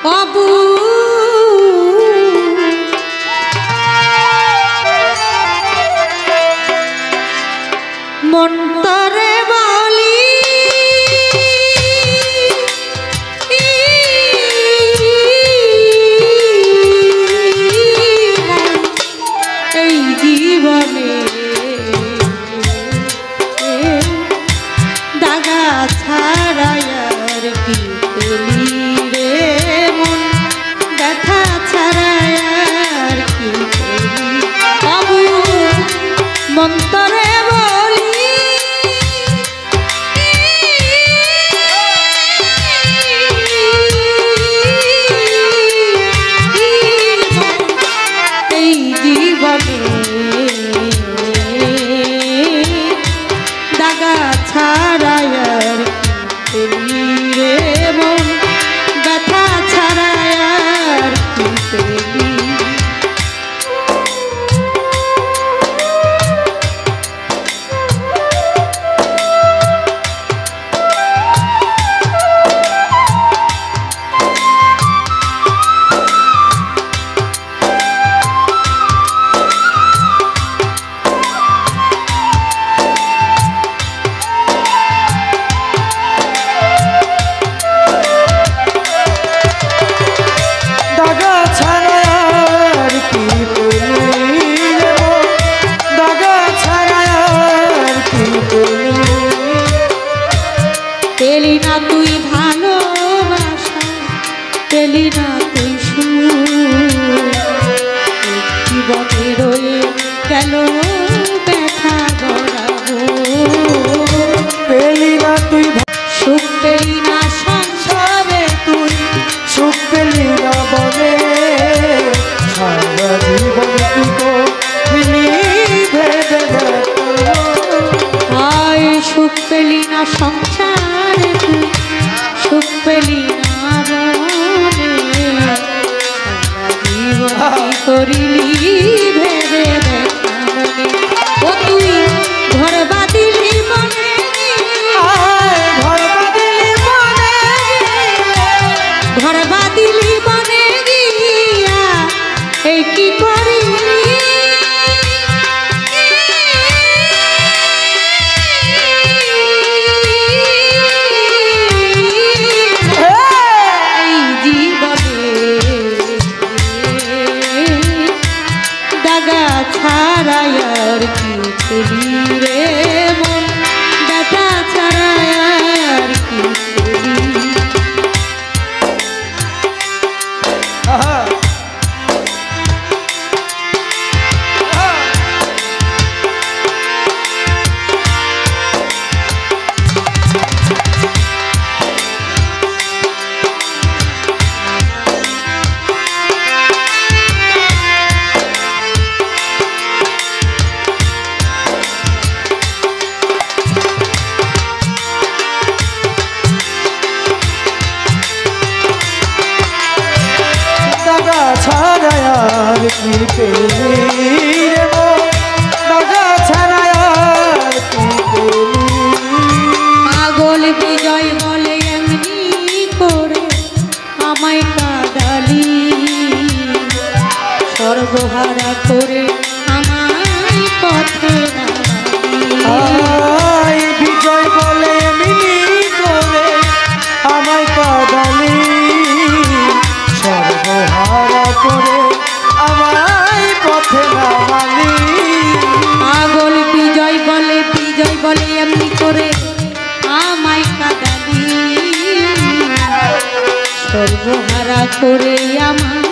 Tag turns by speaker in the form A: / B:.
A: বাবু মন্তরে বলি এই জীবনে দাগা ছাড়া আর কি পেলি রে মন, ব্যথা ছাড়া আর কি পেলি বাবু মন্তরে পেলি না তুই ভালোবাসা, পেলি না তুই জীবনে রয়ে গেল ব্যথা গড়াবো,
B: পেলি না তুই
A: সুখ পেলি না সংসারে, তুই
B: সুখ পেলি না বলে সারা জীবন তুই তো মিলি ভেবে
A: হায় সুখ পেলি না সংসারে, তুই সুখ পেলি না বলে সারা জীবন করিলি ভেবে দেখা মনে, ও তুই ঘর বাঁধিলি মনে,
B: ঘর বাঁধিলি মনে,
A: ঘর বাঁধিলি মনে গিয়া এই কি করিলি এই জীবনে দাগা ছাড়া আর কি পেলি রে মন, ব্যথা ছাড়া আর কি পেলি
B: ছাড়া আর কি পেলি রে মন, দাগা ছাড়া আর কি পেলি।
A: পাগল বিজয় বলে এমনি করে আমায় কাঁদালি, সর্বহারা করে আমায় পথে
B: নামালি, বিজয় বলে এমনি করে আমায় কাঁদালি, সর্বহারা করে আমায় পথে নামালি।
A: পাগল বিজয় বলে এমনি করে আমায় কাঁদালি, সর্বহারা করে আমায়